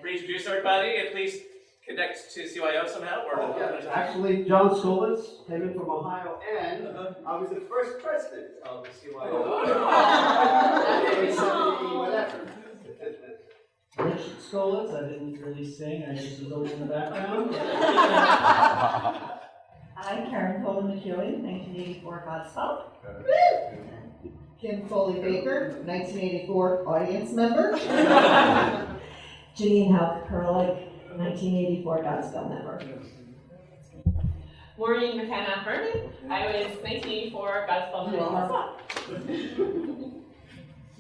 reintroduce everybody and please connect to CYO somehow? Actually, John Skolitz came in from Ohio, and I was the first president of the CYO. Rich Skolitz, I didn't really sing, I just was always in the background. I'm Karen Coleman McEwen, 1984 Godspell. Kim Foley-Baker, 1984 audience member. Janine Halk-Perlich, 1984 Godspell member. Maureen McKenna-Herman, I was 1984 Godspell member.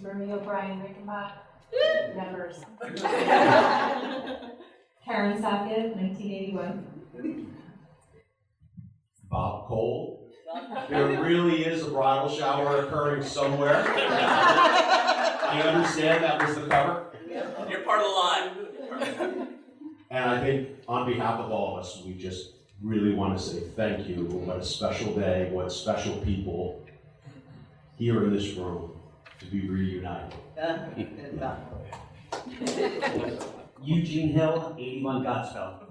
Marie O'Brien Rickenbach, members. Karen Sackett, 1981. Bob Cole. There really is a bridal shower occurring somewhere. I understand that was the cover. You're part of the line. And I think on behalf of all of us, we just really want to say thank you. What a special day, what special people here in this room to be reunited. Eugene Hill, 81 Godspell.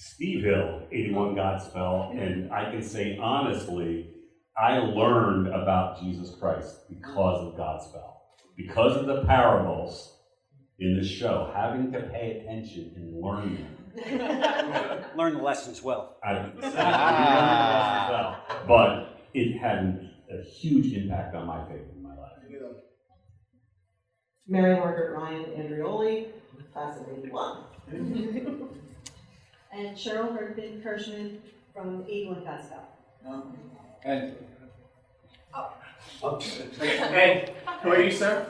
Steve Hill, 81 Godspell, and I can say honestly, I learned about Jesus Christ because of Godspell. Because of the parables in the show, having to pay attention and learn them. Learn the lessons well. But it had a huge impact on my faith in my life. Mary Margaret Ryan Andreoli, class of 81. And Cheryl Herdman Kirschman from 81 Godspell. And who are you, sir?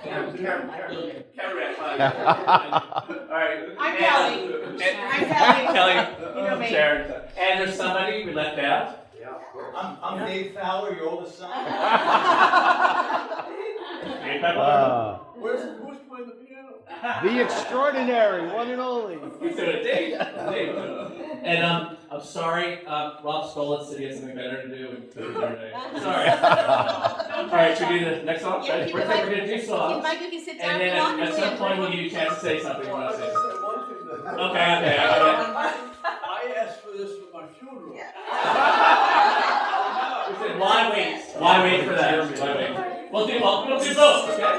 Karen. All right. I'm Kelly. I'm Kelly. Kelly. You know me. Sharon. And there's somebody we left out. Yeah, of course. I'm Dave Fowler, your oldest son. Who's playing the piano? The extraordinary, one and only. He's doing it, Dave. And I'm sorry, Rob Skolitz said he had something better to do and couldn't do today. Sorry. All right, should we do the next song? Yeah, We're going to do songs. Mike, you can sit down And then at some point we'll give you a chance to say something you want to say. Okay. I asked for this for my funeral. We said, why wait? Why wait for that? Why wait? We'll do both, okay?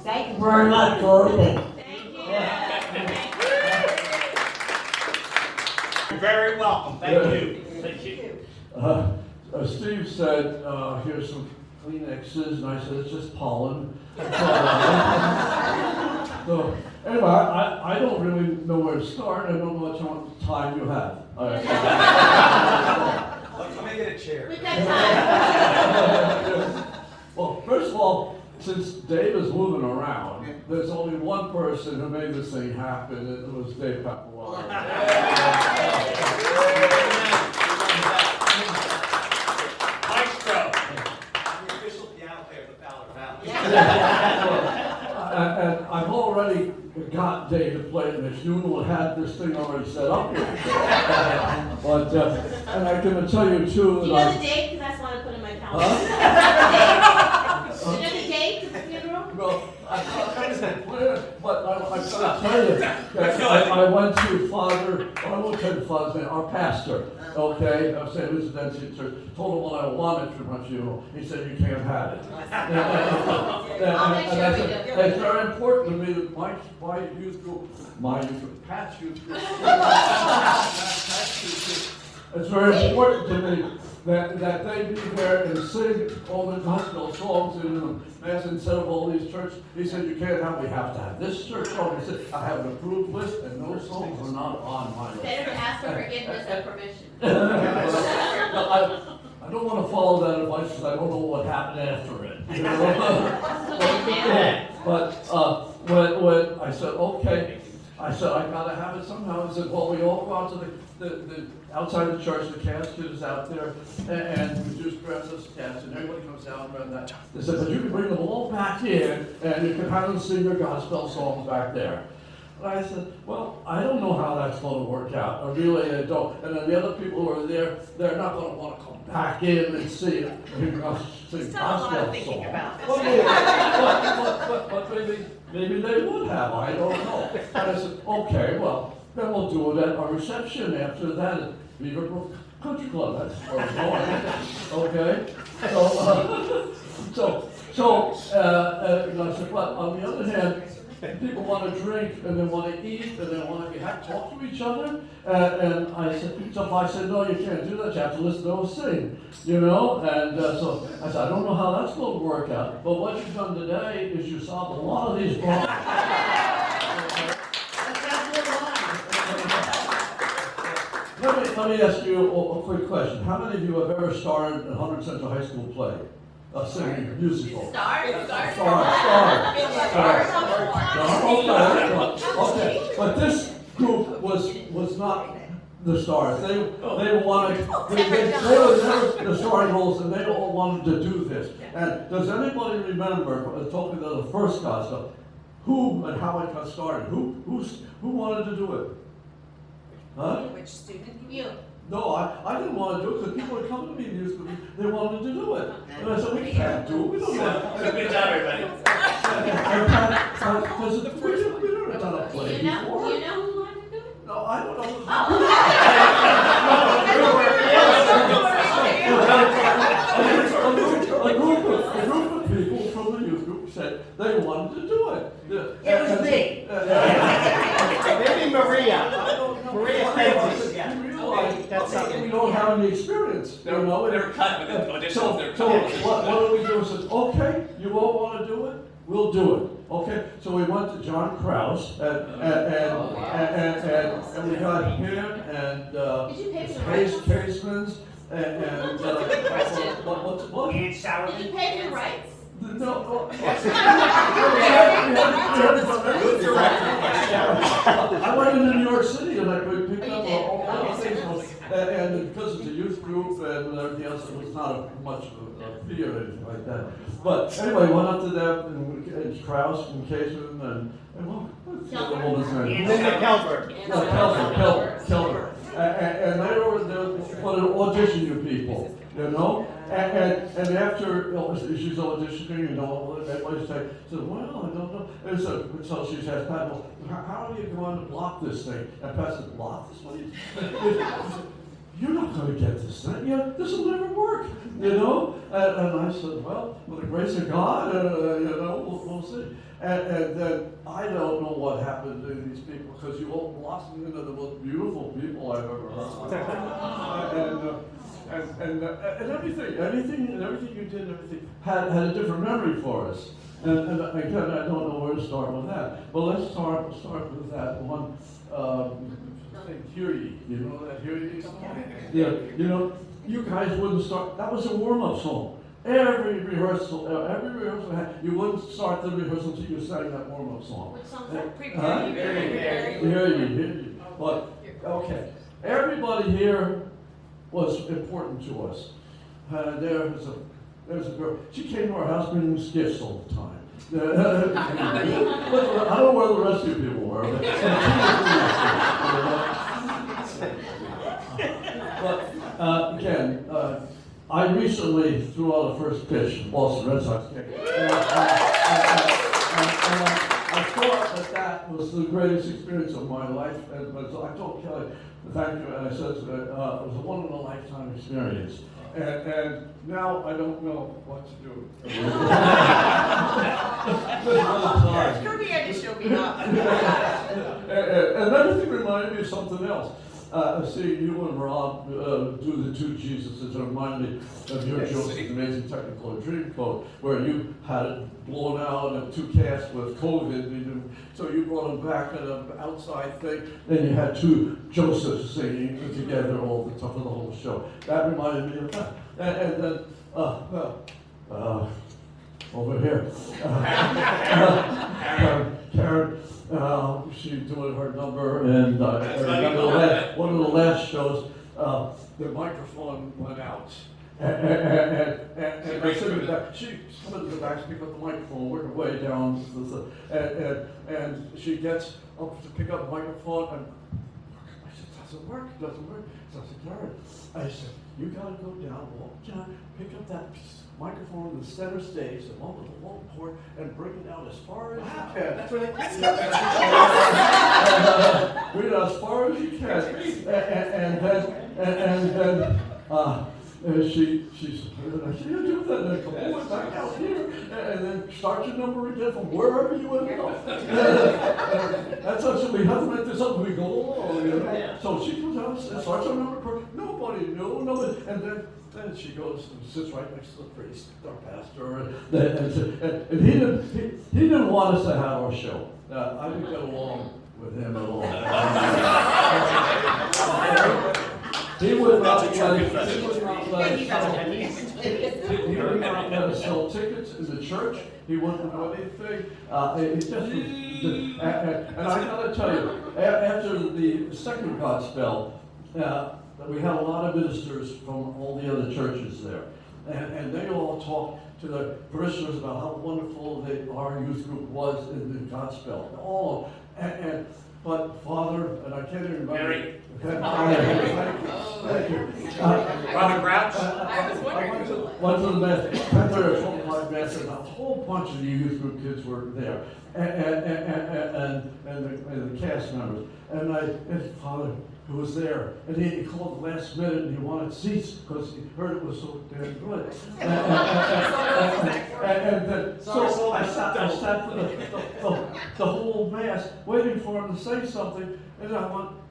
Thank you very much for everything. You're very welcome. Thank you. Thank you. Steve said, here's some Kleenexes, and I said, it's just pollen. So, anyway, I don't really know where to start. I don't know how much time you have. Let me get a chair. We've got time. Well, first of all, since Dave is moving around, there's only one person who made this thing happen, and it was Dave Papawala. Maestro. I'm the official piano player of the Fowler family. And I've already got Dave to play in this. You will have this thing already set up. But and I can tell you too Do you that know the date? Because that's what I put in my calendar. Do you know the date of the funeral? Well, but I gotta tell you that I went to Father, I won't tell you Father's name, our pastor, okay, of St. Luke's Redemption Church, told him what I wanted for my funeral. He said, you can't have it. I'll make sure we do. It's very important to me that my youth group, Pat's youth group, it's very important to me that they be there and sing all the gospel songs in the mass instead of all these churches. He said, you can't have, we have to have this church song. He said, I have an approved list and no songs are not on my list. Better to ask for forgiveness than permission. I don't want to follow that advice because I don't know what happened after it. You know? But when I said, okay, I said, I gotta have it somehow. He said, well, we all go out to the outside the church, the casket is out there, and we just grab this casket, and everybody comes down and that. They said, but you can bring them all back in, and you can have them sing their gospel songs back there. And I said, well, I don't know how that's going to work out. I really don't. And then the other people who are there, they're not going to want to come back in and see it. Sing gospel song. But maybe they would have. I don't know. And I said, okay, well, then we'll do it at our reception after that at Beaverbrook Country Club. That's where we're going. Okay? And I said, but on the other hand, people want to drink and they want to eat and they want to talk to each other. And I said, so if I said, no, you can't do that, you have to listen to us sing, you know? And so I said, I don't know how that's going to work out. But what you've done today is you solved a lot of these problems. Let me ask you a quick question. How many of you have ever starred in 100 Central High School play? A singing musical. Okay, but this group was not the stars. They wanted they were never the starring roles, and they all wanted to do this. And does anybody remember talking to the first Godspell, who and how it got started? Who wanted to do it? Huh? Which student? You. No, I didn't want to do it because people would come to me and they wanted to do it. And I said, we can't do it. We don't know. Good job, everybody. Because we never done a play Do you know before. who wanted to do it? No, I don't know. A group of people from the youth group said they wanted to do it. It was me. Maybe Maria. Maria Pentis. That's something we don't have any experience. They were cut within auditions. So what do we do? We said, okay, you all want to do it? We'll do it. Okay, so we went to John Krause and we got him and Did you pay for the rights? Casemans and That's a good question. what? Did you pay for the rights? No. I went into New York City and I picked up all the things. And because it's a youth group and everything else, it was not much of a fee or anything like that. But anyway, went up to them and Krause and Caseman and what's the other woman's name? Linda Kelber. Kelber. And they were wanted to audition you people, you know? And after she's auditioning, you know, everybody said, well, I don't know. And so she says, Pat, well, how are you going to block this thing? And Pat said, block this? What do you You're not going to get this thing. This will never work, you know? And I said, well, with the grace of God, you know, we'll see. And then I don't know what happened to these people because you all blossomed into the most beautiful people I've ever heard. And everything you did, everything had a different memory for us. And again, I don't know where to start with that. But let's start with that one. Hear Ye. You know that Hear Ye song? Yeah. You know, you guys wouldn't start. That was a warm-up song. Every rehearsal you wouldn't start the rehearsal until you sang that warm-up song. Which song? Hear Ye. But okay, everybody here was important to us. There's a girl. She came to our house bringing us gifts all the time. I don't know where the rest of you people were. But again, I recently threw out a first pitch, Boston Red Sox game. And I thought that was the greatest experience of my life. And so I told Kelly, thank you, and I said it was a one-in-a-lifetime experience. And now I don't know what to do. Kirby had to show me up. And everything reminded me of something else. Seeing you and Rob do the two Jesuses reminded me of your Joseph's Amazing Technicolor Dreamcoat, where you had it blown out and two casts with COVID, so you brought them back at an outside thing, and you had two Josephs singing together all the time for the whole show. That reminded me of that. And then, over here, Karen. She doing her number, and one of the last shows, the microphone went out, And I said to her, she come into the back, pick up the microphone, work her way down, and she gets up to pick up the microphone, and I said, doesn't work. So I said, Karen, I said, you gotta go down, walk down, pick up that microphone in the center stage, the one with the long cord, and bring it out as far as you can. That's what Bring it out as far as you can. And she said, I said, you do that, and then come on back out here, and then start your number again from wherever you went off. That's how we have to make this up, we go along, you know. So she comes out and starts her number, nobody knew, and then she goes and sits right next to the priest, our pastor, and he didn't want us to have our show. I didn't get along with him at all. He would not let us sell tickets in the church. He wouldn't do anything. It just was, and I gotta tell you, after the second Godspell, we had a lot of ministers from all the other churches there. And they all talked to the parishioners about how wonderful our youth group was in the Godspell. All of them. But Father, and I can't even remember. Mary. Thank you. Robert Grouch? I went to the mass, 10:30 mass, and a whole bunch of the youth group kids were there, and the cast members. And Father, who was there, and he called the last minute, and he wanted seats because he heard it was so damn good. So I sat for the whole mass, waiting for him to say something, and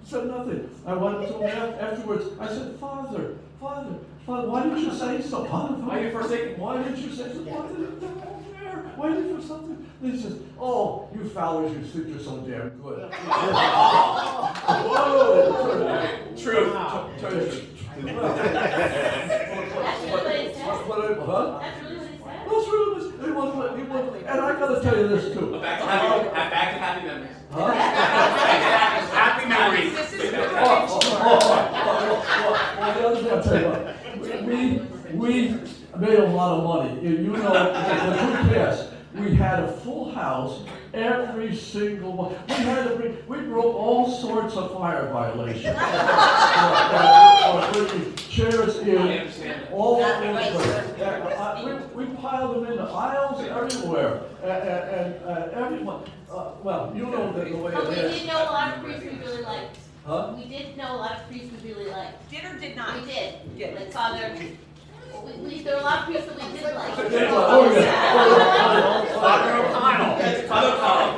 said nothing. I went to him afterwards. I said, Father, why didn't you say something? Why you forsaken? Why didn't you say something? Waiting for something. And he says, oh, you Fowlers, you think you're so damn good. Whoa! True. That's really what it says. Huh? That's really what it says. That's really what he wasn't, and I gotta tell you this too. Back to happy memories. Huh? Happy memories. We made a lot of money. You know, the good cast. We had a full house, every single one. We broke all sorts of fire violations. Bringing chairs in, all we piled them in the aisles everywhere, and everyone. Well, you know the way But we it is. did know a lot of priests we really liked. Huh? We did know a lot of priests we really liked. Did or did not? We did. Like Father, there were a lot of priests that we did like. Oh, yeah. Father O'Connell. Father O'Connell.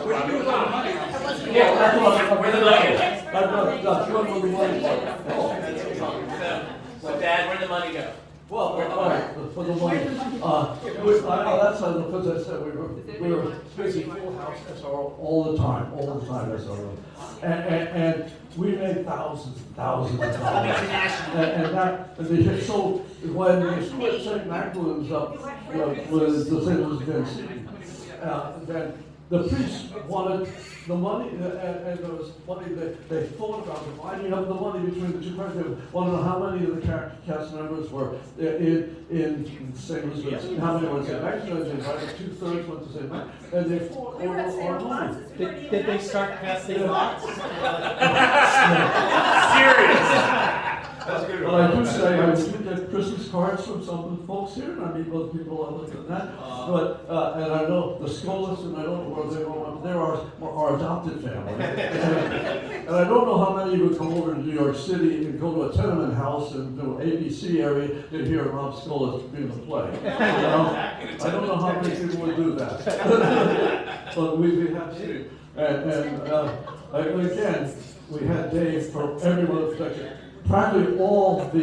What do you do with all the money? Yeah, Where the money is? That's one of the money. So Dad, where'd the money go? Well, all right, for the money, that's because I said we were busy full house SRO all the time SRO. And we made thousands and thousands of dollars. So when they split St. Magdalene's up with the St. Louis Van City, then the priests wanted the money, and there was money they thought about dividing up the money between the two parties. They wanted to know how many of the cast members were in St. Louis, how many were in St. Magdalene's, and 2/3 went to St. Magdalene's, and they fought over our money. Did they start casting lots? Serious. But I do say, I do get Christmas cards from some of the folks here, and I meet both people other than that. But, and I know the Scolas, and I don't know where they are, they're our adopted family. And I don't know how many of you would come over to New York City and go to a tenement house and do ABC area to hear Rob Scolas being the play. You know? I don't know how many people would do that. But we have to. And again, we had Dave from everyone affected. Practically all the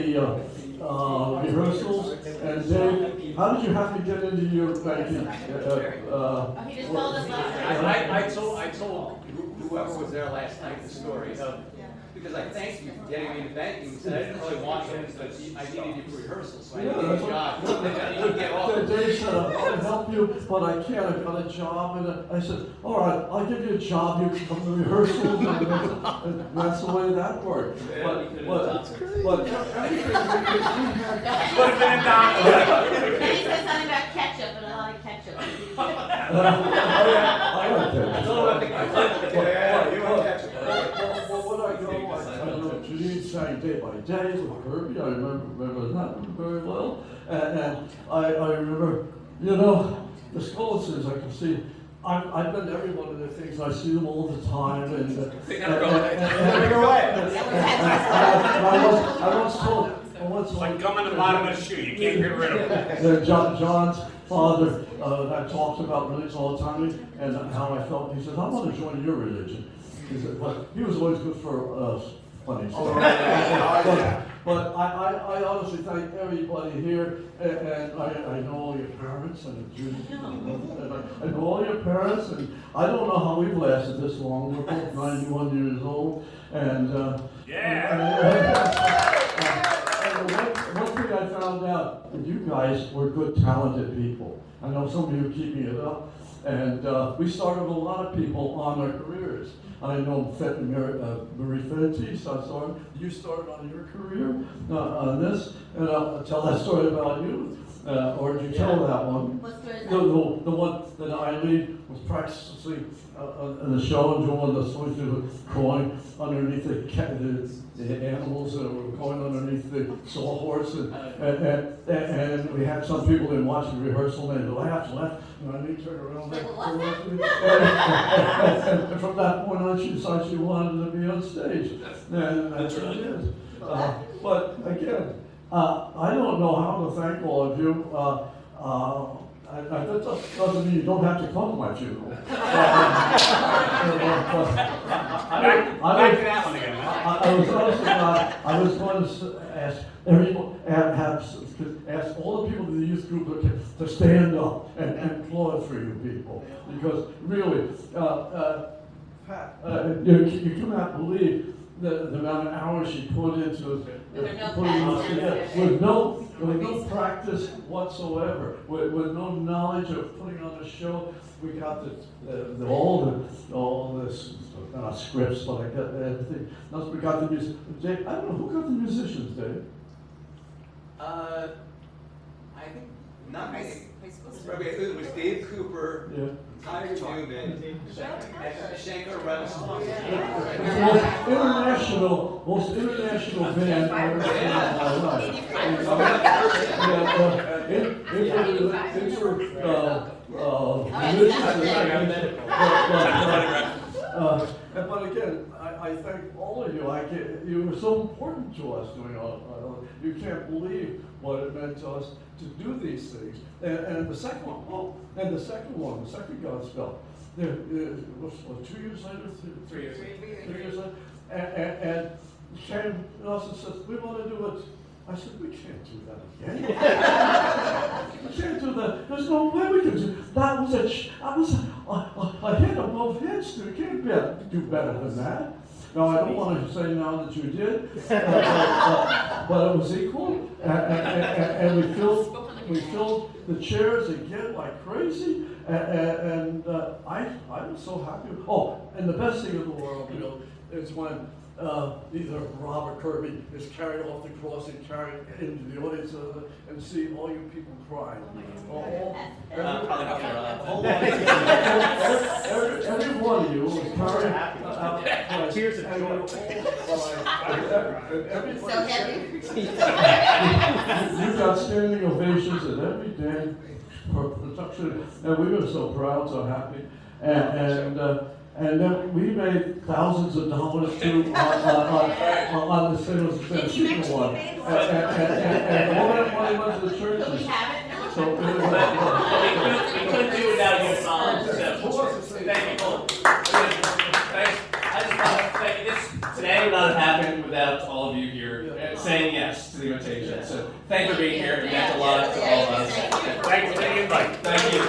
rehearsals, and Dave, how did you have to get into your banking? He just told us last night. I told whoever was there last night the story of, because I thanked you for getting me into banking, and I didn't really want him, but I needed you for rehearsals, so I needed a job. You would get off. Dave said, I'll help you, but I can't, I've got a job, and I said, all right, I'll give you a job, you can come to rehearsals, and that's the way that worked. But but everything we had. Would have been a dollar. Then he said something about ketchup, and I like ketchup. I like that. It's all about the ketchup. Yeah, you want ketchup. Well, what I know, Janine sang Day by Day with Kirby. I remember that one very well. And I remember, the Scolasons, I can see, I've been to every one of their things. I see them all the time. I once It's like gum in the bottom of the shoe. You can't get rid of it. John's father that talks about religion all the time, and how I felt. He said, "I want to join your religion." He said, but he was always good for funny stuff. But I honestly thank everybody here, and I know all your parents, and I know all your parents, and I don't know how we've lasted this long. We're both 91 years old, and one thing I found out, that you guys were good, talented people. I know some of you are keeping it up, and we started a lot of people on their careers. I know Marie Fenty, you started on your career on this, and I'll tell that story about you. Or did you tell that one? What story is that? The one that Eileen was practicing in the show and doing the swing through the coin underneath the animals that were going underneath the sawhorse, and we had some people that watched the rehearsal and they laughed, and Eileen turned around and from that point on she decided she wanted to be on stage, and that's what it is. But again, I don't know how to thank all of you. That doesn't mean you don't have to come to my funeral. Back to that one again. I was going to ask everyone, ask all the people in the youth group to stand up and applaud for you people, because really, you cannot believe the amount of hours she put into with no practice whatsoever, with no knowledge of putting on a show. We got all this not scripts, but I got everything. We got the music. Dave, I don't know who got the musicians, Dave. I think not high school. It was Dave Cooper, Tiger Newman, Shankar Reynolds. Most international band I've ever seen in my life. But again, I thank all of you. You were so important to us doing all. You can't believe what it meant to us to do these things. And the second one, the second Godspell, was 2 years later, 3 years later, and came to us and said, we want to do it. I said, we can't do that again. We can't do that. There's no way we can do that. That was a hit above heads. You can't do better than that. Now, I don't want to say now that you did, but it was equal, and we filled the chairs again like crazy, and I was so happy. Oh, and the best thing in the world, is when either Rob or Kirby is carried off the cross and carried into the audience and see all you people crying. Every one of you was carried out. Tears of joy. So heavy. You got standing ovations at every day for production, and we were so proud, so happy, and then we made thousands of dollars too on the sales one. And all that money went to the churches. So we couldn't do without your songs. Thank you. I just want to thank you. This today would not have happened without all of you here saying yes to the invitation. So thank you for being here. It meant a lot to all of us. Thanks for the invite. Thank you.